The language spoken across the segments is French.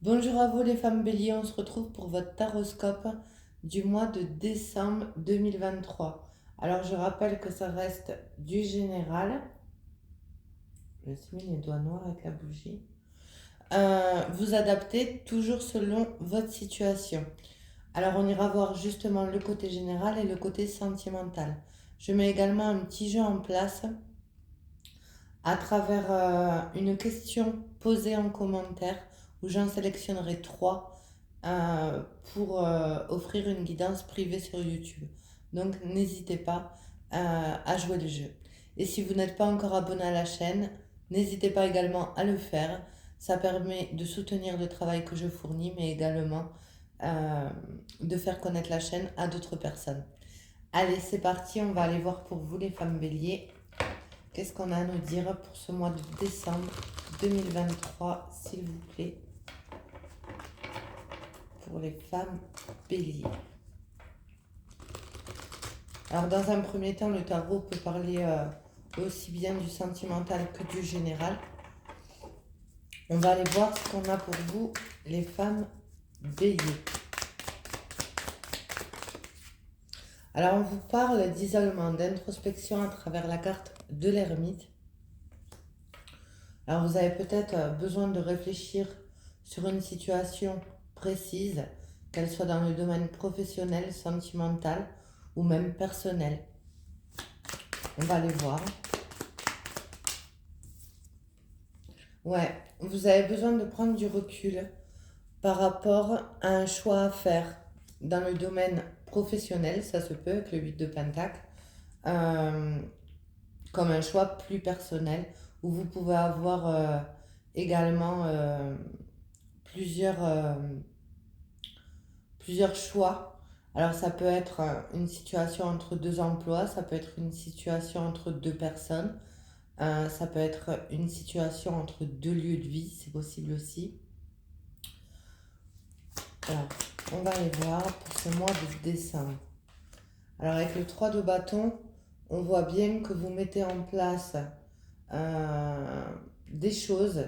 Bonjour à vous les femmes béliers, on se retrouve pour votre taroscope du mois de décembre 2023. Alors je rappelle que ça reste du général. Je me suis mis les doigts noirs avec la bougie. Vous adaptez toujours selon votre situation. Alors on ira voir justement le côté général et le côté sentimental. Je mets également un petit jeu en place à travers une question posée en commentaire où j'en sélectionnerai trois pour offrir une guidance privée sur YouTube. Donc n'hésitez pas à jouer le jeu. Et si vous n'êtes pas encore abonné à la chaîne, n'hésitez pas également à le faire. Ça permet de soutenir le travail que je fournis, mais également de faire connaître la chaîne à d'autres personnes. Allez, c'est parti, on va aller voir pour vous les femmes béliers. Qu'est-ce qu'on a à nous dire pour ce mois de décembre 2023, s'il vous plaît, pour les femmes béliers. Alors, dans un premier temps, le tarot peut parler aussi bien du sentimental que du général. On va aller voir ce qu'on a pour vous, les femmes béliers. Alors, on vous parle d'isolement, d'introspection à travers la carte de l'ermite. Alors, vous avez peut-être besoin de réfléchir sur une situation précise, qu'elle soit dans le domaine professionnel, sentimental ou même personnel. On va aller voir. Ouais, vous avez besoin de prendre du recul par rapport à un choix à faire dans le domaine professionnel, ça se peut avec le 8 de Pentacle, euh, comme un choix plus personnel où vous pouvez avoir également plusieurs, plusieurs choix. Alors ça peut être une situation entre deux emplois, ça peut être une situation entre deux personnes, ça peut être une situation entre deux lieux de vie, c'est possible aussi. Alors, on va aller voir pour ce mois de décembre. Alors avec le 3 de bâton, on voit bien que vous mettez en place des choses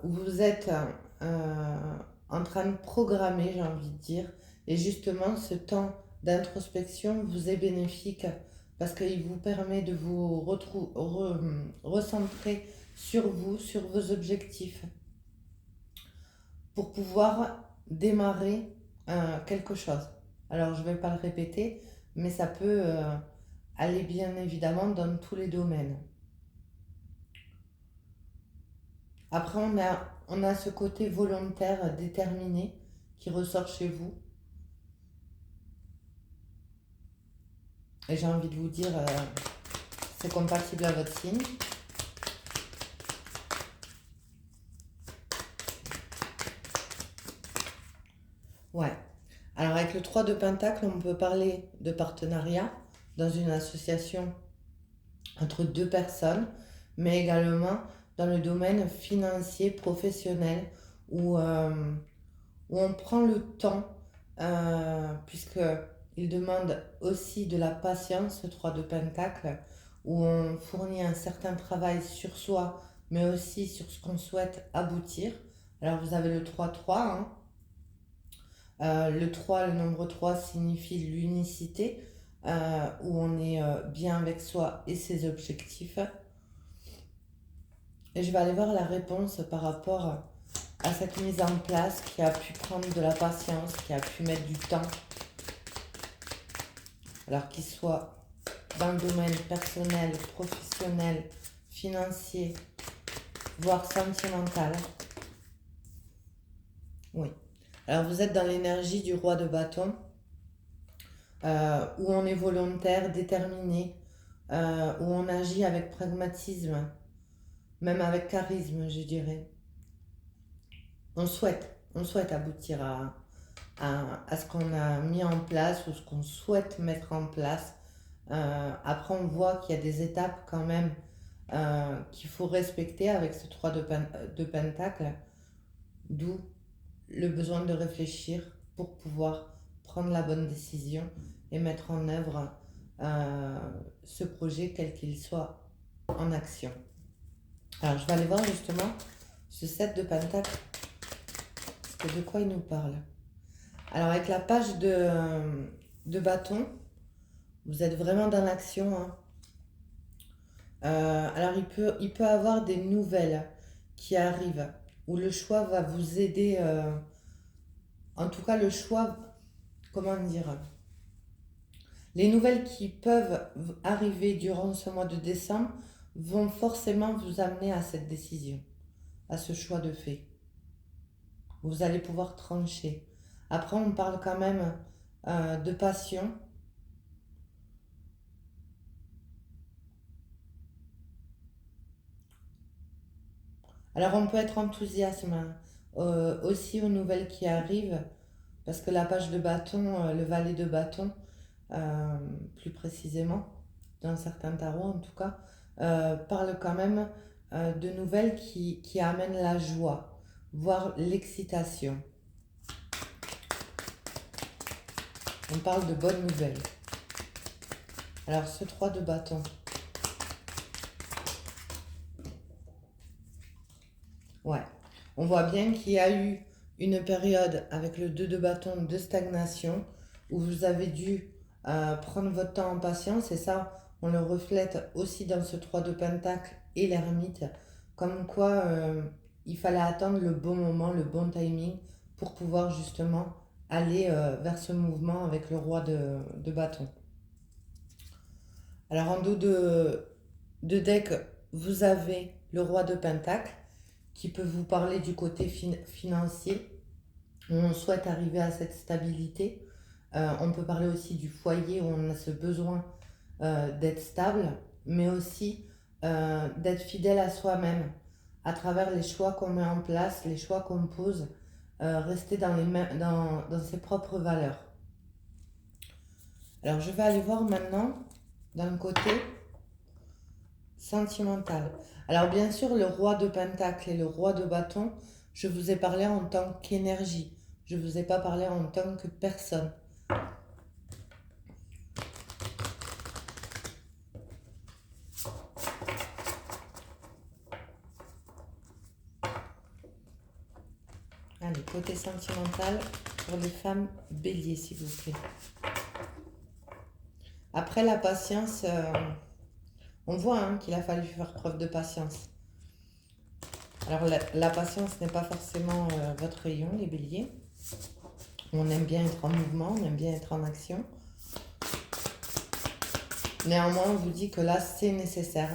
où vous êtes en train de programmer, j'ai envie de dire. Et justement, ce temps d'introspection vous est bénéfique parce qu'il vous permet de vous recentrer sur vous, sur vos objectifs, pour pouvoir démarrer quelque chose. Alors, je ne vais pas le répéter, mais ça peut aller bien évidemment dans tous les domaines. Après, on a ce côté volontaire, déterminé, qui ressort chez vous. Et j'ai envie de vous dire, c'est compatible à votre signe. Ouais. Alors avec le 3 de Pentacle, on peut parler de partenariat dans une association entre deux personnes, mais également dans le domaine financier, professionnel, où, où on prend le temps, puisqu'il demande aussi de la patience, ce 3 de Pentacle, où on fournit un certain travail sur soi, mais aussi sur ce qu'on souhaite aboutir. Alors vous avez le 3-3, hein. Le 3, le nombre 3 signifie l'unicité, où on est bien avec soi et ses objectifs. Et je vais aller voir la réponse par rapport à cette mise en place qui a pu prendre de la patience, qui a pu mettre du temps. Alors qu'il soit dans le domaine personnel, professionnel, financier, voire sentimental. Oui. Alors vous êtes dans l'énergie du roi de bâton, où on est volontaire, déterminé, où on agit avec pragmatisme, même avec charisme, je dirais. On souhaite aboutir à ce qu'on a mis en place ou ce qu'on souhaite mettre en place. Après, on voit qu'il y a des étapes quand même qu'il faut respecter avec ce 3 de Pentacle, d'où le besoin de réfléchir pour pouvoir prendre la bonne décision et mettre en œuvre ce projet quel qu'il soit en action. Alors, je vais aller voir justement ce 7 de Pentacle, de quoi il nous parle? Alors avec la page de bâton, vous êtes vraiment dans l'action, hein. Alors il peut avoir des nouvelles qui arrivent, où le choix va vous aider, en tout cas le choix, comment dire, les nouvelles qui peuvent arriver durant ce mois de décembre vont forcément vous amener à cette décision, à ce choix de fait. Vous allez pouvoir trancher. Après, on parle quand même de passion. Alors, on peut être enthousiaste aussi aux nouvelles qui arrivent, parce que la page de bâton, le valet de bâton, plus précisément, dans certains tarots en tout cas, parle quand même de nouvelles qui amènent la joie, voire l'excitation. On parle de bonnes nouvelles. Alors, ce 3 de bâton. Ouais. On voit bien qu'il y a eu une période avec le 2 de bâton de stagnation où vous avez dû prendre votre temps en patience, et ça, on le reflète aussi dans ce 3 de pentacle et l'ermite, comme quoi il fallait attendre le bon moment, le bon timing pour pouvoir justement aller vers ce mouvement avec le roi de bâton. Alors en dos de deck, vous avez le roi de pentacle qui peut vous parler du côté financier, où on souhaite arriver à cette stabilité. On peut parler aussi du foyer où on a ce besoin d'être stable, mais aussi d'être fidèle à soi-même à travers les choix qu'on met en place, les choix qu'on pose, rester dans ses propres valeurs. Alors je vais aller voir maintenant dans le côté sentimental. Alors bien sûr, le roi de pentacle et le roi de bâton, je vous ai parlé en tant qu'énergie. Je ne vous ai pas parlé en tant que personne. Allez, côté sentimental pour les femmes béliers, s'il vous plaît. Après la patience, on voit hein, qu'il a fallu faire preuve de patience. Alors la patience n'est pas forcément votre rayon, les béliers. On aime bien être en mouvement, on aime bien être en action. Néanmoins, on vous dit que là, c'est nécessaire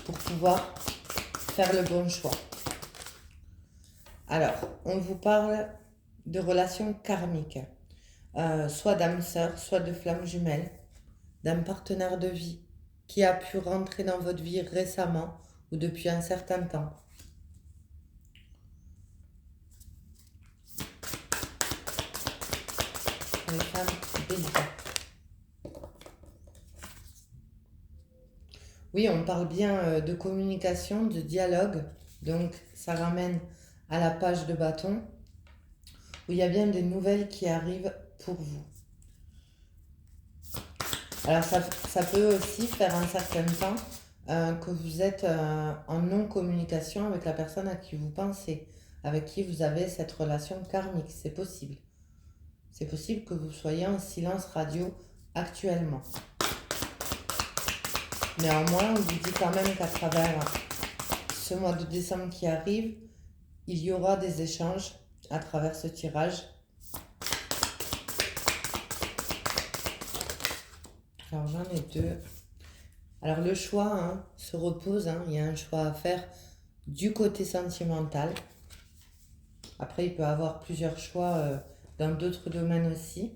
pour pouvoir faire le bon choix. Alors, on vous parle de relations karmiques, soit d'âme sœur, soit de flammes jumelles, d'un partenaire de vie qui a pu rentrer dans votre vie récemment ou depuis un certain temps. Les femmes béliers. Oui, on parle bien de communication, de dialogue, donc ça ramène à la page de bâton, où il y a bien des nouvelles qui arrivent pour vous. Alors ça peut aussi faire un certain temps que vous êtes en non-communication avec la personne à qui vous pensez, avec qui vous avez cette relation karmique, c'est possible. C'est possible que vous soyez en silence radio actuellement. Néanmoins, on vous dit quand même qu'à travers ce mois de décembre qui arrive, il y aura des échanges à travers ce tirage. Alors j'en ai deux. Alors le choix hein, se repose, hein, il y a un choix à faire du côté sentimental. Après, il peut y avoir plusieurs choix dans d'autres domaines aussi.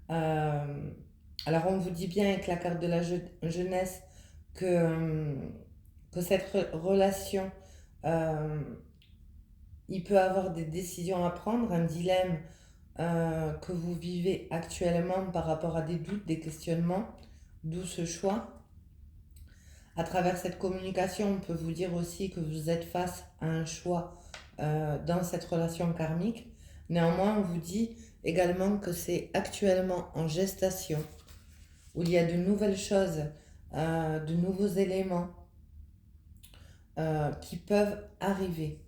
Alors on vous dit bien avec la carte de la jeunesse que cette relation, il peut avoir des décisions à prendre, un dilemme que vous vivez actuellement par rapport à des doutes, des questionnements, d'où ce choix. À travers cette communication, on peut vous dire aussi que vous êtes face à un choix dans cette relation karmique. Néanmoins, on vous dit également que c'est actuellement en gestation, où il y a de nouvelles choses, de nouveaux éléments qui peuvent arriver.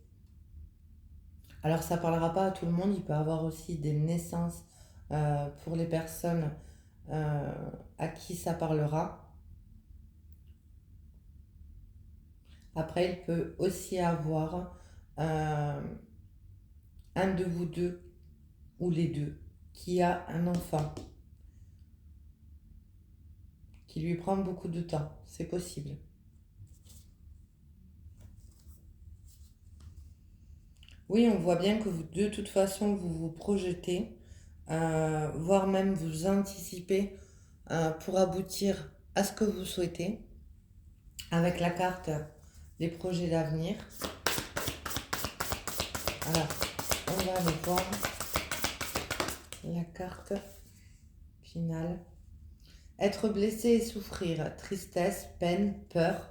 Alors ça parlera pas à tout le monde, il peut y avoir aussi des naissances pour les personnes euh, à qui ça parlera. Après, il peut aussi avoir euh, un de vous deux ou les deux qui a un enfant qui lui prend beaucoup de temps. C'est possible. Oui, on voit bien que vous, de toute façon, vous vous projetez, voire même vous anticipez pour aboutir à ce que vous souhaitez avec la carte des projets d'avenir. Alors, on va aller voir la carte finale. Être blessé et souffrir, tristesse, peine, peur.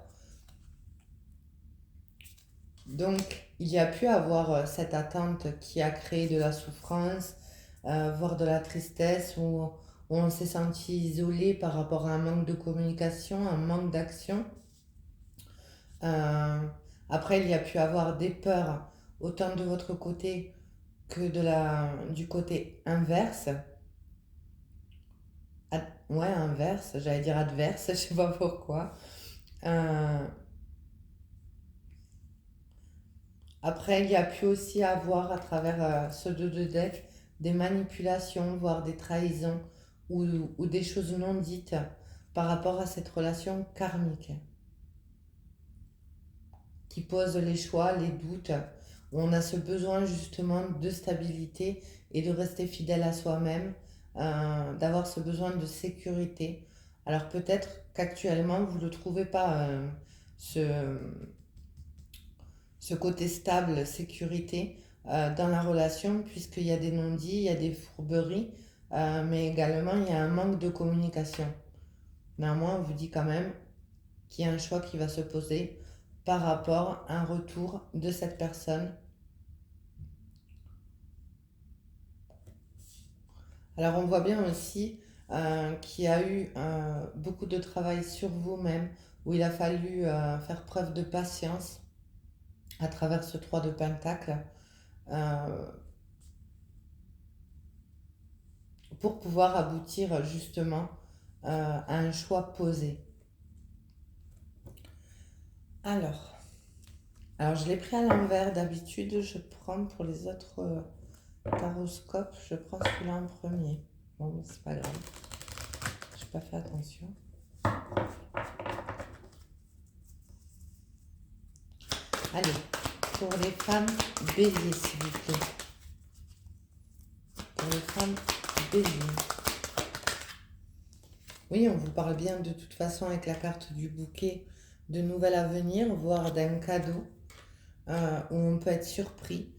Donc, il y a pu avoir cette attente qui a créé de la souffrance, voire de la tristesse, où on s'est senti isolé par rapport à un manque de communication, un manque d'action. Euh, Après, il y a pu avoir des peurs, autant de votre côté que du côté inverse. Ouais, inverse, j'allais dire adverse, je sais pas pourquoi. Euh, Après, il y a pu aussi avoir à travers ce 2 de deck des manipulations, voire des trahisons ou, ou des choses non dites par rapport à cette relation karmique qui pose les choix, les doutes, où on a ce besoin justement de stabilité et de rester fidèle à soi-même, d'avoir ce besoin de sécurité. Alors peut-être qu'actuellement vous ne trouvez pas ce, ce côté stable, sécurité dans la relation, puisqu'il y a des non-dits, il y a des fourberies, mais également il y a un manque de communication. Néanmoins, on vous dit quand même qu'il y a un choix qui va se poser par rapport à un retour de cette personne. Alors on voit bien aussi qu'il y a eu beaucoup de travail sur vous-même, où il a fallu faire preuve de patience à travers ce 3 de Pentacle. euh, pour pouvoir aboutir justement à un choix posé. Alors, alors je l'ai pris à l'envers. D'habitude, je prends pour les autres taroscopes, je prends celui-là en premier. Bon, c'est pas grave, je n'ai pas fait attention. Allez, pour les femmes béliers, s'il vous plaît. Pour les femmes béliers. Oui, on vous parle bien de toute façon avec la carte du bouquet de nouvel avenir, voire d'un cadeau où on peut être surpris.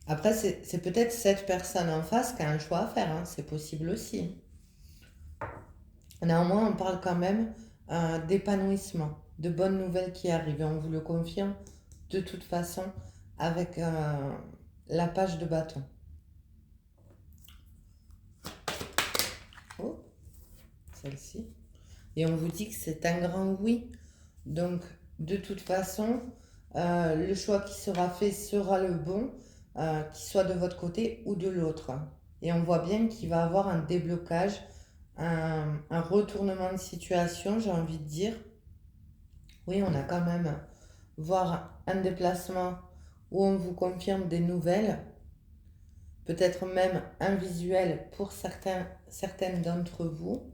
Après, c'est peut-être cette personne en face qui a un choix à faire, hein, c'est possible aussi. Néanmoins, on parle quand même d'épanouissement, de bonnes nouvelles qui arrivent, et on vous le confirme de toute façon avec la page de bâton. Oh, celle-ci. Et on vous dit que c'est un grand oui. Donc, de toute façon, le choix qui sera fait sera le bon, qu'il soit de votre côté ou de l'autre. Et on voit bien qu'il va y avoir un déblocage, un retournement de situation, j'ai envie de dire. Oui, on a quand même voir un déplacement où on vous confirme des nouvelles, peut-être même un visuel pour certaines d'entre vous.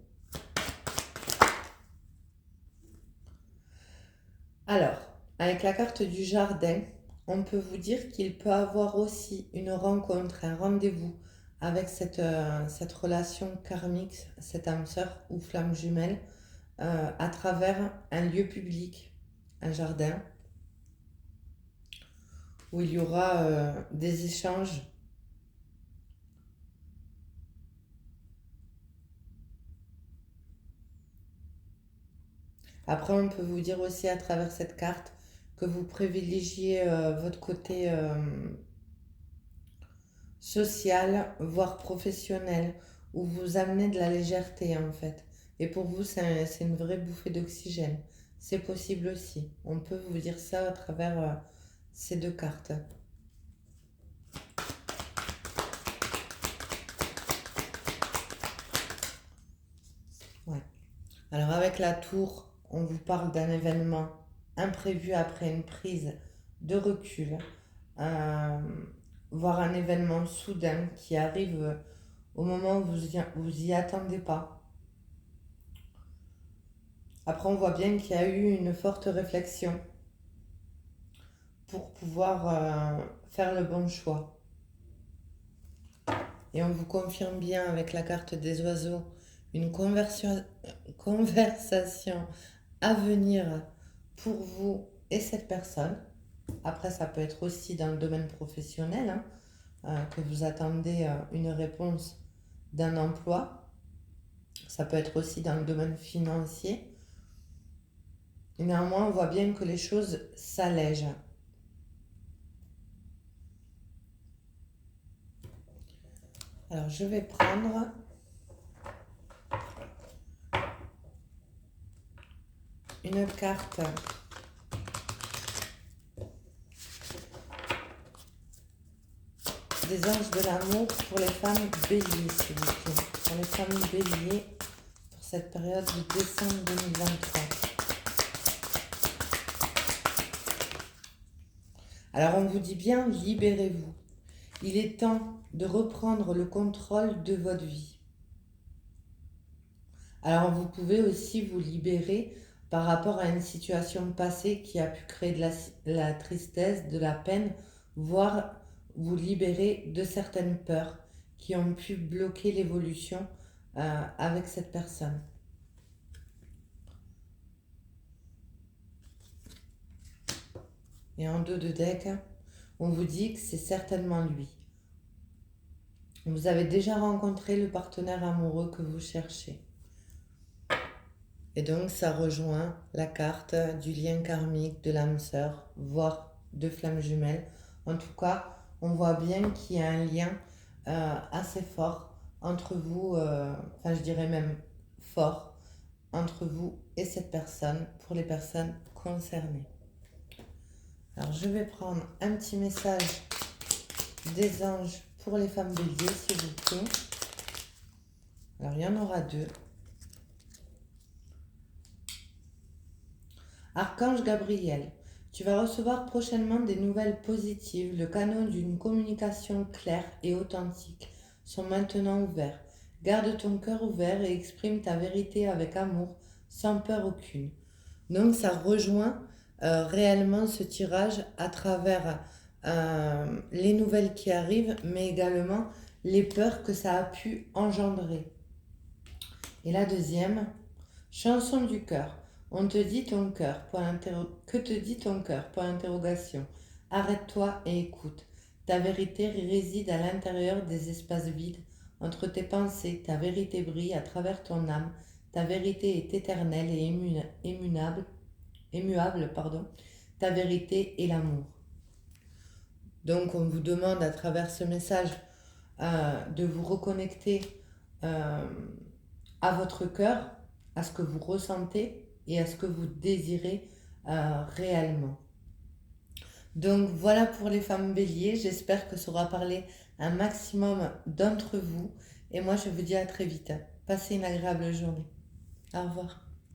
Alors, avec la carte du jardin, on peut vous dire qu'il peut avoir aussi une rencontre, un rendez-vous avec cette relation karmique, cette âme sœur ou flamme jumelle, à travers un lieu public, un jardin, où il y aura des échanges. Après, on peut vous dire aussi à travers cette carte que vous privilégiez votre côté social, voire professionnel, où vous amenez de la légèreté en fait. Et pour vous, c'est une vraie bouffée d'oxygène. C'est possible aussi. On peut vous dire ça à travers ces deux cartes. Ouais. Alors avec la tour, on vous parle d'un événement imprévu après une prise de recul, euh, voire un événement soudain qui arrive au moment où vous y attendez pas. Après, on voit bien qu'il y a eu une forte réflexion pour pouvoir faire le bon choix. Et on vous confirme bien avec la carte des oiseaux une conversation à venir pour vous et cette personne. Après, ça peut être aussi dans le domaine professionnel, que vous attendez une réponse d'un emploi. Ça peut être aussi dans le domaine financier. Et néanmoins, on voit bien que les choses s'allègent. Alors, je vais prendre une carte des anges de l'amour pour les femmes béliers, s'il vous plaît. Pour les femmes béliers, pour cette période de décembre 2023. Alors, on vous dit bien, libérez-vous. Il est temps de reprendre le contrôle de votre vie. Alors, vous pouvez aussi vous libérer par rapport à une situation passée qui a pu créer de la tristesse, de la peine, voire vous libérer de certaines peurs qui ont pu bloquer l'évolution avec cette personne. Et en dos de deck, on vous dit que c'est certainement lui. Vous avez déjà rencontré le partenaire amoureux que vous cherchez. Et donc, ça rejoint la carte du lien karmique, de l'âme sœur, voire de flammes jumelles. En tout cas, on voit bien qu'il y a un lien assez fort entre vous, je dirais même fort, entre vous et cette personne, pour les personnes concernées. Alors, je vais prendre un petit message des anges pour les femmes béliers, s'il vous plaît. Alors, il y en aura deux. Archange Gabriel, tu vas recevoir prochainement des nouvelles positives. Le canal d'une communication claire et authentique sont maintenant ouverts. Garde ton cœur ouvert et exprime ta vérité avec amour, sans peur aucune. Donc ça rejoint réellement ce tirage à travers les nouvelles qui arrivent, mais également les peurs que ça a pu engendrer. Et la deuxième, chanson du cœur. On te dit ton cœur, que te dit ton cœur, point d'interrogation. Arrête-toi et écoute. Ta vérité réside à l'intérieur des espaces vides. Entre tes pensées, ta vérité brille à travers ton âme. Ta vérité est éternelle et immuable. Ta vérité est l'amour. Donc on vous demande à travers ce message de vous reconnecter à votre cœur, à ce que vous ressentez et à ce que vous désirez réellement. Donc voilà pour les femmes béliers, j'espère que ça aura parlé un maximum d'entre vous et moi je vous dis à très vite. Passez une agréable journée. Au revoir.